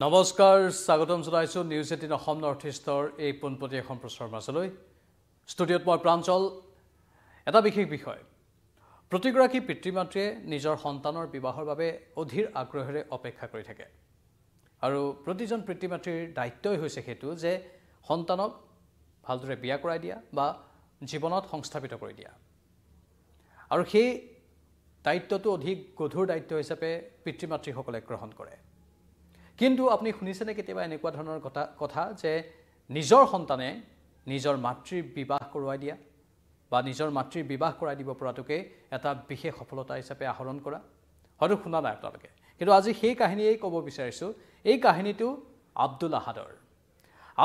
নমস্কাৰ স্বাগতম জনাইছো নিউজ 18 অসম নৰ্থ ইষ্টৰ এই পোনপটীয়া সম্প্ৰচাৰৰ মাজলৈ ষ্টুডিঅ'ত মই প্ৰাঞ্জল এটা বিশেষ বিষয় প্ৰতিগৰাকী পিতৃ-মাতৃয়ে নিজৰ সন্তানৰ বিবাহৰ বাবে অধীৰ আগ্ৰহেৰে অপেক্ষা কৰি থাকে আৰু প্ৰতিজন পিতৃ-মাতৃৰ দায়িত্বই হৈছে হেতু যে সন্তানক ভালদৰে বিয়া কৰাই দিয়া বা জীৱনত সংস্থাপিত কৰি দিয়া আৰু সেই দায়িত্বটো অধিক গধুৰ দায়িত্ব হিচাপে পিতৃ-মাতৃসকলে গ্ৰহণ কৰে কিন্তু আপুনি শুনিছেনে কেতিয়াবা এনেকুৱা ধৰণৰ কথা যে নিজৰ সন্তানে নিজৰ মাতৃৰ বিবাহ কৰোৱাই দিয়া বা নিজৰ মাতৃৰ বিবাহ কৰাই দিব পৰাটোকে এটা বিশেষ সফলতা হিচাপে আহৰণ কৰা হয়তো শুনা নাই আপোনালোকে কিন্তু আজি সেই কাহিনীয়েই ক'ব বিচাৰিছোঁ এই কাহিনীটো আব্দুল আহাদৰ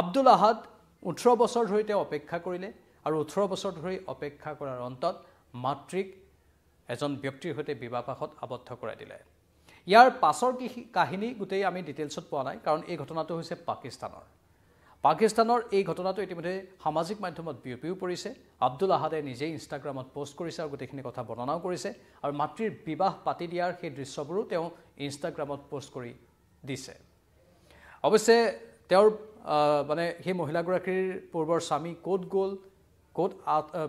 আব্দুল আহাদ 18 বছৰ ধৰি তেওঁ অপেক্ষা কৰিলে আৰু 18 বছৰ ধৰি অপেক্ষা কৰাৰ অন্তত মাতৃক এজন ব্যক্তিৰ সৈতে বিবাহপাশত আবদ্ধ কৰাই দিলে ইয়াৰ পাছৰ কি কাহিনী গোটেই আমি ডিটেইলছত পোৱা নাই কাৰণ এই ঘটনাটো হৈছে পাকিস্তানৰ এই ঘটনাটো ইতিমধ্যে সামাজিক মাধ্যমত বিয়পিও পৰিছে আব্দুল আহাদে নিজেই ইনষ্টাগ্ৰামত পোষ্ট কৰিছে আৰু গোটেইখিনি কথা বৰ্ণনাও কৰিছে আৰু মাতৃৰ বিবাহ পাতি দিয়াৰ সেই দৃশ্যবোৰো তেওঁ ইনষ্টাগ্ৰামত পোষ্ট কৰি দিছে অৱশ্যে তেওঁৰ মানে সেই মহিলাগৰাকীৰ পূৰ্বৰ স্বামী ক'ত গ'ল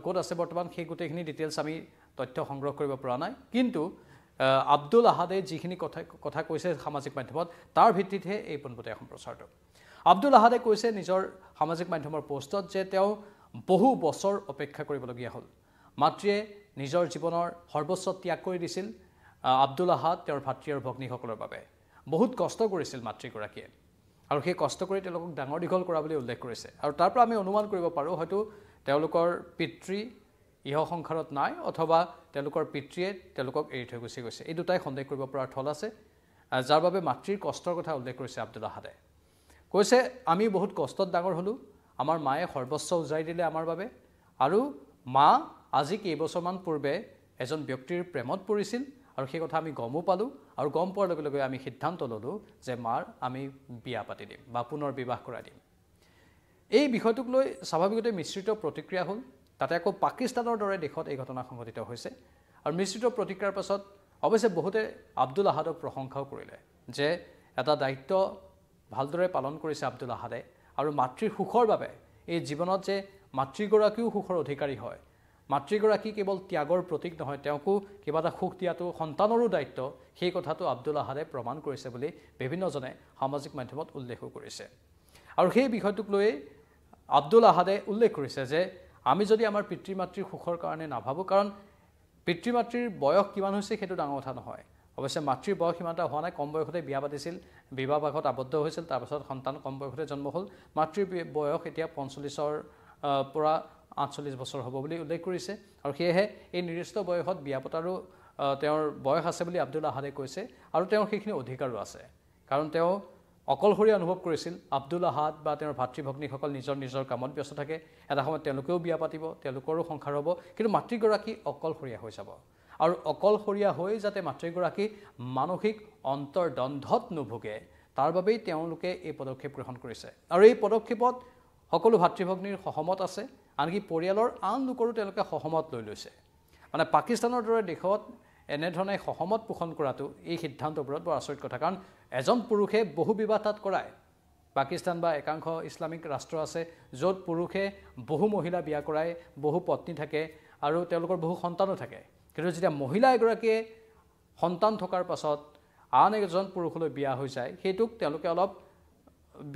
ক'ত আছে বৰ্তমান সেই গোটেইখিনি ডিটেইলছ আমি তথ্য সংগ্ৰহ কৰিব পৰা নাই কিন্তু আব্দুল আহাদে যিখিনি কথা কৈছে সামাজিক মাধ্যমত তাৰ ভিত্তিতহে এই পোনপটীয়া সম্প্ৰচাৰটো আব্দুল আহাদে কৈছে নিজৰ সামাজিক মাধ্যমৰ পোষ্টত যে তেওঁ বহু বছৰ অপেক্ষা কৰিবলগীয়া হ'ল মাতৃয়ে নিজৰ জীৱনৰ সৰ্বোচ্চ ত্যাগ কৰি দিছিল আব্দুল আহাদ তেওঁৰ ভাতৃ আৰু ভগ্নীসকলৰ বাবে বহুত কষ্ট কৰিছিল মাতৃগৰাকীয়ে আৰু সেই কষ্ট কৰি তেওঁলোকক ডাঙৰ দীঘল কৰা বুলি উল্লেখ কৰিছে আৰু তাৰ পৰা আমি অনুমান কৰিব পাৰোঁ হয়তো তেওঁলোকৰ পিতৃ ইহ সংসাৰত নাই অথবা তেওঁলোকৰ পিতৃয়ে তেওঁলোকক এৰি থৈ গুচি গৈছে এই দুটাই সন্দেহ কৰিব পৰা থল আছে যাৰ বাবে মাতৃৰ কষ্টৰ কথা উল্লেখ কৰিছে আব্দুল আহাদে কৈছে আমি বহুত কষ্টত ডাঙৰ হ'লোঁ আমাৰ মায়ে সৰ্বস্ব উজাৰি দিলে আমাৰ বাবে আৰু মা আজি কেইবছৰমান পূৰ্বে এজন ব্যক্তিৰ প্ৰেমত পৰিছিল আৰু সেই কথা আমি গমো পালোঁ আৰু গম পোৱাৰ লগে লগে আমি সিদ্ধান্ত ল'লোঁ যে মাৰ আমি বিয়া পাতি দিম বা পুনৰ বিবাহ কৰাই দিম এই বিষয়টোক লৈ স্বাভাৱিকতে মিশ্ৰিত প্ৰতিক্ৰিয়া হ'ল তাতে আকৌ পাকিস্তানৰ দৰে দেশত এই ঘটনা সংঘটিত হৈছে আৰু মিশ্ৰিত প্ৰতিক্ৰিয়াৰ পাছত অৱশ্যে বহুতে আব্দুল আহাদক প্ৰশংসাও কৰিলে যে এটা দায়িত্ব ভালদৰে পালন কৰিছে আব্দুল আহাদে আৰু মাতৃৰ সুখৰ বাবে এই জীৱনত যে মাতৃগৰাকীও সুখৰ অধিকাৰী হয় মাতৃগৰাকী কেৱল ত্যাগৰ প্ৰতীক নহয় তেওঁকো কিবা এটা সুখ দিয়াটো সন্তানৰো দায়িত্ব সেই কথাটো আব্দুল আহাদে প্ৰমাণ কৰিছে বুলি বিভিন্নজনে সামাজিক মাধ্যমত উল্লেখো কৰিছে আৰু সেই বিষয়টোক লৈ আব্দুল আহাদে উল্লেখ কৰিছে যে আমি যদি আমাৰ পিতৃ-মাতৃৰ সুখৰ কাৰণে নাভাবোঁ কাৰণ পিতৃ-মাতৃৰ বয়স কিমান হৈছে সেইটো ডাঙৰ কথা নহয় অৱশ্যে মাতৃৰ বয়স সিমান এটা হোৱা নাই কম বয়সতে বিয়া পাতিছিল বিবাহপাশত আবদ্ধ হৈছিল তাৰপাছত সন্তান কম বয়সতে জন্ম হ'ল মাতৃৰ বয়স এতিয়া 45ৰ পৰা 48 বছৰ হ'ব বুলি উল্লেখ কৰিছে আৰু সেয়েহে এই নিৰ্দিষ্ট বয়সত বিয়া পতাৰো তেওঁৰ বয়স আছে বুলি আব্দুল আহাদে কৈছে আৰু তেওঁৰ সেইখিনি অধিকাৰো আছে কাৰণ তেওঁ অকলশৰীয়া অনুভৱ কৰিছিল আব্দুল আহাদ বা তেওঁৰ ভাতৃ ভগ্নীসকল নিজৰ কামত ব্যস্ত থাকে এটা সময়ত তেওঁলোকেও বিয়া পাতিব তেওঁলোকৰো সংসাৰ হ'ব কিন্তু মাতৃগৰাকী অকলশৰীয়া হৈ যাব আৰু অকলশৰীয়া হৈ যাতে মাতৃগৰাকী মানসিক অন্তৰ্দ্বন্দ্বত নুভোগে তাৰ বাবেই তেওঁলোকে এই পদক্ষেপ গ্ৰহণ কৰিছে আৰু এই পদক্ষেপত সকলো ভাতৃ ভগ্নীৰ সহমত আছে আনকি পৰিয়ালৰ আন লোকৰো তেওঁলোকে সহমত লৈ লৈছে মানে পাকিস্তানৰ দৰে দেশত এনেধৰণে সহমত পোষণ কৰাটো এই সিদ্ধান্তবোৰত বৰ আচৰিত কথা কাৰণ এজন পুৰুষে বহু বিবাহ তাত কৰায় পাকিস্তান বা একাংশ ইছলামিক ৰাষ্ট্ৰ আছে য'ত পুৰুষে বহু মহিলা বিয়া কৰায় বহু পত্নী থাকে আৰু তেওঁলোকৰ বহু সন্তানো থাকে কিন্তু যেতিয়া মহিলা এগৰাকীয়ে সন্তান থকাৰ পাছত আন এজন পুৰুষলৈ বিয়া হৈ যায় সেইটোক তেওঁলোকে অলপ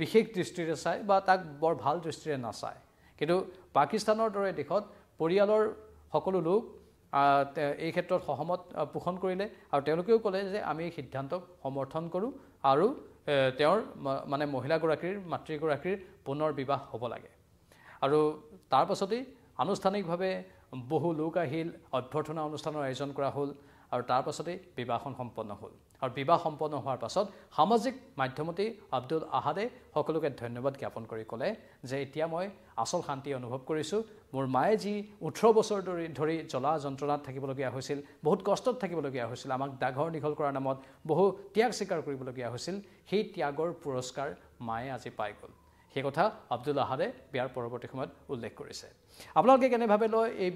বিশেষ দৃষ্টিৰে চায় বা তাক বৰ ভাল দৃষ্টিৰে নাচায় কিন্তু পাকিস্তানৰ দৰে দেশত পৰিয়ালৰ সকলো লোক এই ক্ষেত্ৰত সহমত পোষণ কৰিলে আৰু তেওঁলোকেও ক'লে যে আমি এই সিদ্ধান্তক সমৰ্থন কৰোঁ আৰু তেওঁৰ মানে মহিলাগৰাকীৰ মাতৃগৰাকীৰ পুনৰ বিবাহ হ'ব লাগে আৰু তাৰ পাছতেই আনুষ্ঠানিকভাৱে বহু লোক আহিল অভ্যৰ্থনা অনুষ্ঠানৰ আয়োজন কৰা হ'ল আৰু তাৰ পাছতেই বিবাহখন সম্পন্ন হ'ল আৰু বিবাহ সম্পন্ন হোৱাৰ পাছত সামাজিক মাধ্যমতেই আব্দুল আহাদে সকলোকে ধন্যবাদ জ্ঞাপন কৰি ক'লে যে এতিয়া মই আচল শান্তি অনুভৱ কৰিছোঁ মোৰ মায়ে যি 18 বছৰ ধৰি জ্বলা যন্ত্ৰণাত থাকিবলগীয়া হৈছিল বহুত কষ্টত থাকিবলগীয়া হৈছিল আমাক ডাঙৰ দীঘল কৰাৰ নামত বহু ত্যাগ স্বীকাৰ কৰিবলগীয়া হৈছিল সেই ত্যাগৰ পুৰস্কাৰ মায়ে আজি পাই গ'ল সেই কথা আব্দুল আহাদে বিয়াৰ পৰৱৰ্তী সময়ত উল্লেখ কৰিছে আপোনালোকে কেনেভাৱে লয় এই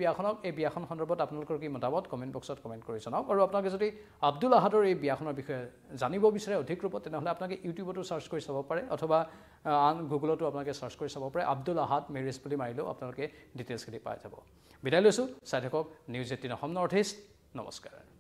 বিয়াখন সন্দৰ্ভত আপোনালোকৰ কি মতামত কমেণ্ট বক্সত কমেণ্ট কৰি জনাওক আৰু আপোনালোকে যদি আব্দুল আহাদৰ এই বিয়াখনৰ বিষয়ে জানিব বিচাৰে অধিক ৰূপত তেনেহ'লে আপোনালোকে ইউটিউবতো চাৰ্চ কৰি চাব পাৰে অথবা আন গুগলতো আপোনালোকে চাৰ্চ কৰি চাব পাৰে আব্দুল আহাদ মেৰিজ বুলি মাৰিলেও আপোনালোকে ডিটেইলছখিনি পাই যাব বিদায় লৈছোঁ চাই থাকক নিউজ 18 অসম নৰ্থ ইষ্ট নমস্কাৰ